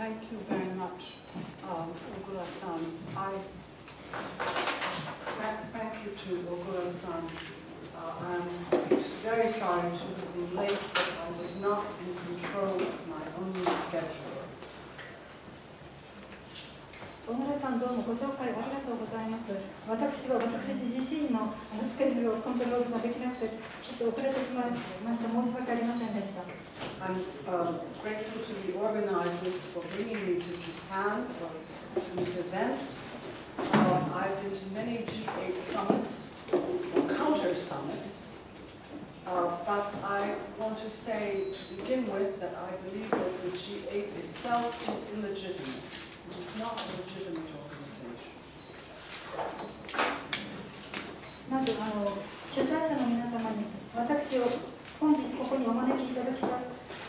Thank you very much, Ogura-san. Thank you to Ogura-san. I'm very sorry to have been late, but I was not in control of my own schedule. 小村さん、どうもご紹介ありがとうございます。私自身のスケジュールをコントロールができなくて、ちょっと遅れてしまいました。申し訳ありませんでした。I'm grateful to the organizers for bringing me to Japan for these events. I've been to many G8 summits, or counter summits, but I want to say to begin with that I believe that the G8 itself is illegitimate. It is not a legitimate organization. まず主催者の皆様に私を本日ここにお招きいただきました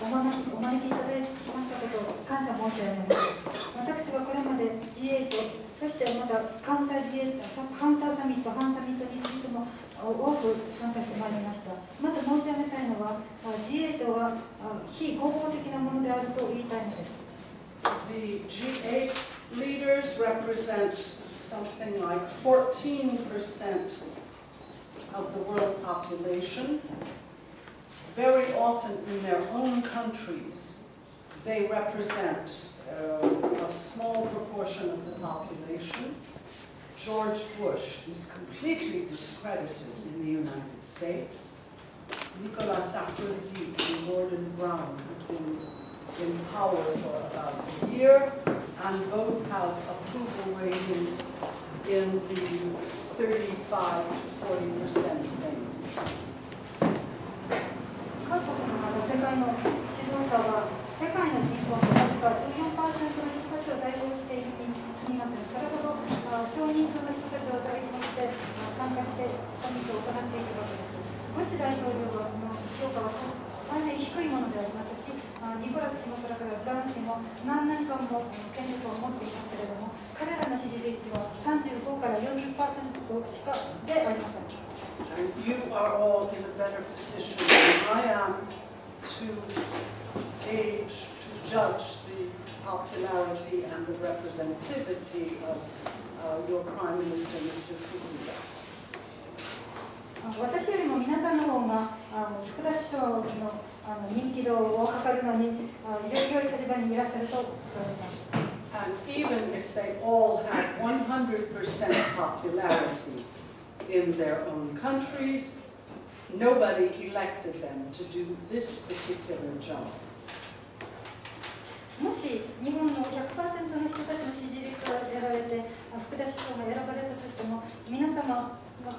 ことを感謝申し上げます。私はこれまで G8、そしてまたカウンター G8、カウンターサミット、ハンサミットについても多く参加してまいりました。まず申し上げたいのは G8 は非合法的なものであると言いたいのです。The G8 leaders represent something like 14% of the world population. Very often in their own countries, they represent a small proportion of the population. George Bush is completely discredited in the United States. Nicolas Sarkozy and Gordon Brown have been in power for about a year, and both have approval ratings in the 35 to 40% range. 各国の世界の指導者は世界の人口のわずか 14% の人たちを代表しているに過ぎません。それほど少人数の人たちを代表して参加してサミットを行っているわけです。ブッシュ大統領の評価は大変低いものでありますし、ニコラス氏もそれからブラウン氏も何年間も権力を持っていますけれども、彼らの支持率は35から 40% しかでありません。And you are all in a better position than I am to gauge, to judge the popularity and the representativity of your Prime Minister, Mr. Fukuda. 私よりも皆さんの方が福田首相の人気度を測るのにより良い立場にいらっしゃると存じます。And even if they all had 100% popularity in their own countries, nobody elected them to do this particular job. もし日本の 100% の人たちの支持率が得られて福田首相が選ばれたとしても、皆様が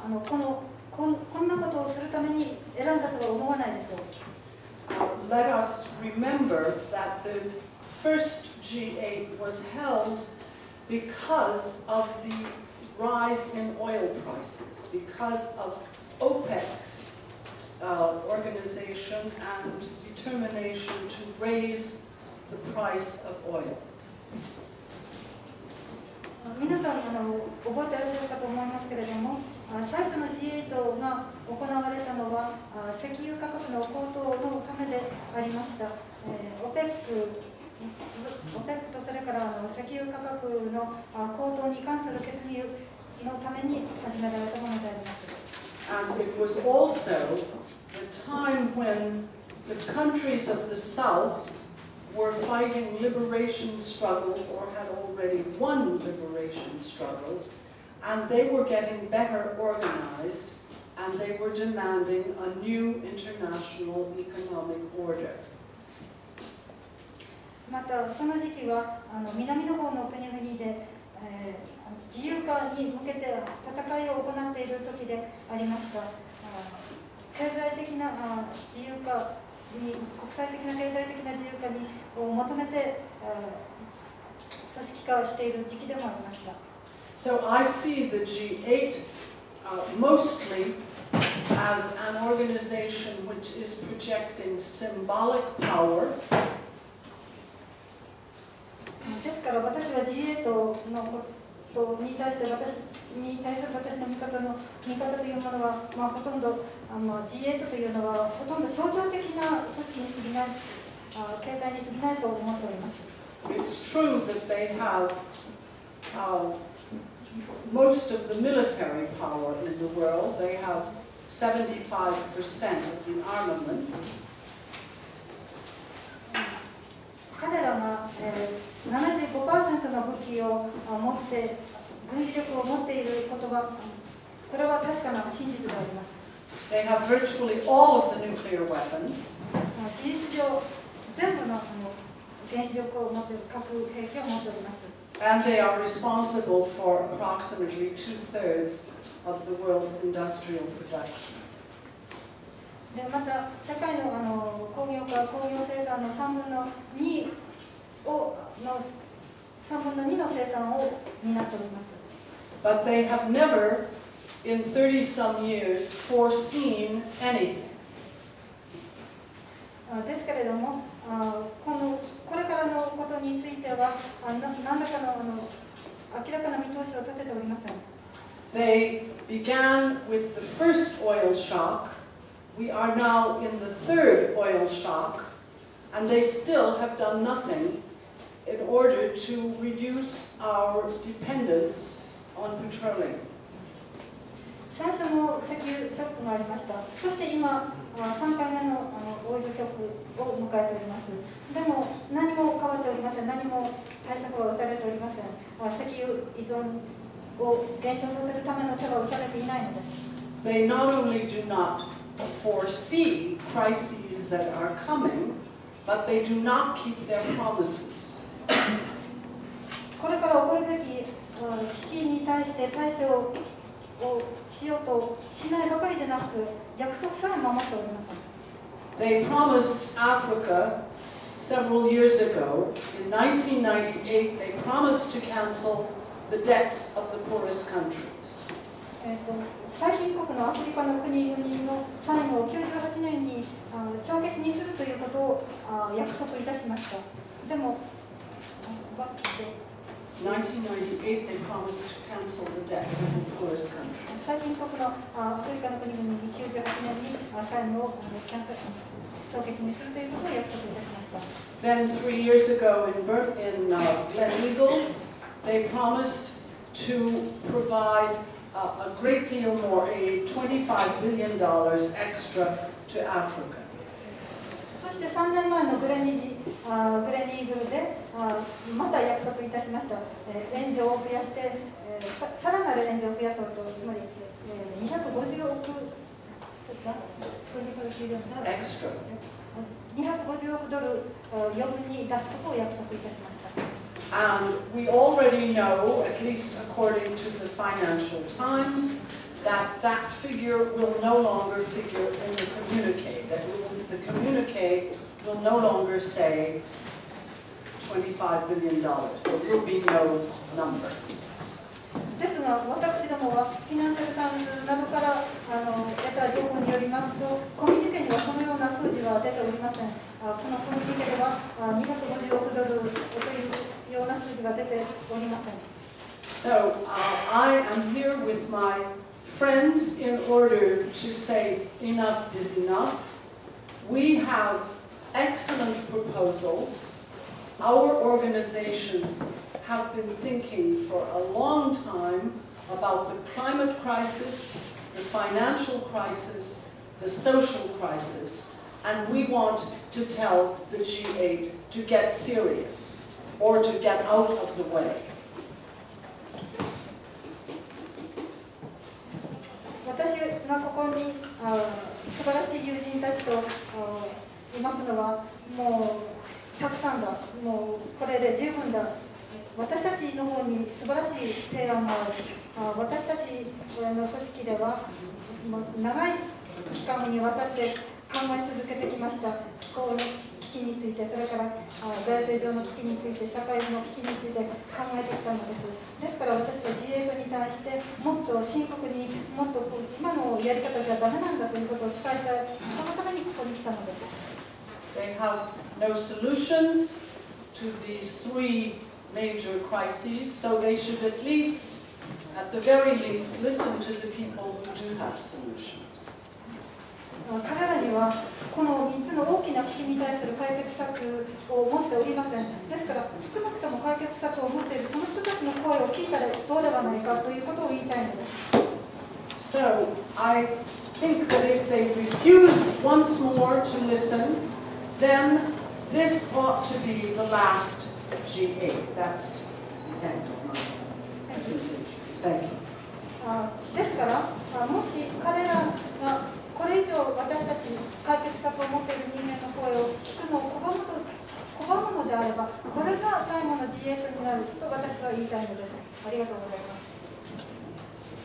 こんなことをするために選んだとは思わないでしょう。Let us remember that the first G8 was held because of the rise in oil prices, because of OPEC's organization and determination to raise the price of oil. 皆さん覚えていらっしゃるかと思いますけれども、最初の G8 が行われたのは石油価格の高騰のためでありました。OPEC とそれから石油価格の高騰に関する決議のために始められたものであります。And it was also the time when the countries of the South were fighting liberation struggles or had already won liberation struggles, and they were getting better organized, and they were demanding a new international economic order. またその時期は南の方の国々で、自由化に向けて戦いを行っている時でありました。経済的な自由化に、国際的な経済的な自由化に求めて組織化している時期でもありました。So I see the G8 mostly as an organization which is projecting symbolic power. ですから私は G8 のことに対して私の見方というものは、ほとんどG8 というのはほとんど象徴的な組織に過ぎない、形態に過ぎないと思っております。It's true that they have most of the military power in the world. They have 75% of the armaments. 彼らが、75% の武器を持って、軍事力を持っていることは、これは確かな真実であります。They have virtually all of the nuclear weapons. 事実上、全部の原子力を持っている核兵器を持っております。And they are responsible for approximately 2/3 of the world's industrial production. でまた、世界の工業生産の3分の2の生産を担っております。But they have never, in 30-some years, foreseen anything. ですけれども、これからのことについては、何らかの明らかな見通しを立てておりません。They began with the first oil shock. We are now in the third oil shock, and they still have done nothing in order to reduce our dependence on petroleum. 最初の石油ショックがありました。そして今、3回目のオイルショックを迎えております。でも何も変わっておりません。何も対策は打たれておりません。石油依存を減少させるための手は打たれていないのです。They not only do not foresee crises that are coming, but they do not keep their promises. これから起こるべき危機に対して対処をしようとしないばかりでなく、約束さえ守っておりません。They promised Africa several years ago, in 1998, they promised to cancel the debts of the poorest countries. 最貧国のアフリカの国々の債務を98年に帳消しにするということを約束いたしました。でも、1998, they promised to cancel the debts of the poorest countries. 最貧国のアフリカの国々に98年に債務を帳消しにするということを約束いたしました。Then 3 years ago in Gleneagles, they promised to provide a great deal more aid, $25 billion extra to Africa. そして3年前のグレニーグルでまた約束いたしました。援助を増やして、さらなる援助を増やそうと、つまり250億ドル余分に出すことを約束いたしました。And we already know, at least according to the Financial Times, that figure will no longer figure in the communique. That the communique will no longer say $25 billion. There will be no number. ですが、私どもはフィナンシャルタイムズなどから得た情報によりますと、コミュニケにはそのような数字は出ておりません。このコミュニケでは250億ドルというような数字が出ておりません。So I am here with my friends in order to say enough is enough. We have excellent proposals. Our organizations have been thinking for a long time about the climate crisis, the financial crisis, the social crisis, and we want to tell the G8 to get serious or to get out of the way. 私がここに素晴らしい友人たちといますのはもうたくさんだ、もうこれで十分だ。私たちの方に素晴らしい提案がある。私たちの組織では長い期間にわたって考え続けてきました。気候の危機について、それから財政上の危機について、社会の危機について考えてきたのです。ですから私は G8 に対してもっと深刻に、もっと今のやり方じゃダメなんだということを伝えたい、そのためにここに来たのです。They have no solutions to these three major crises, so they should at the very least, listen to the people who do have solutions. 彼らにはこの3つの大きな危機に対する解決策を持っておりません。ですから少なくとも解決策を持っているその人たちの声を聞いたらどうではないかということを言いたいのです。So, I think that if they refuse once more to listen, then this ought to be the last G8. That's the end of my presentation. Thank you. ですから、もし彼らがこれ以上私たち解決策を持っている人間の声を聞くのを拒むのであれば、これが最後の G8 になると私は言いたいのです。ありがとうございます。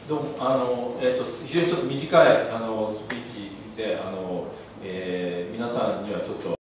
どうも非常にちょっと短いスピーチで皆さんにはちょっと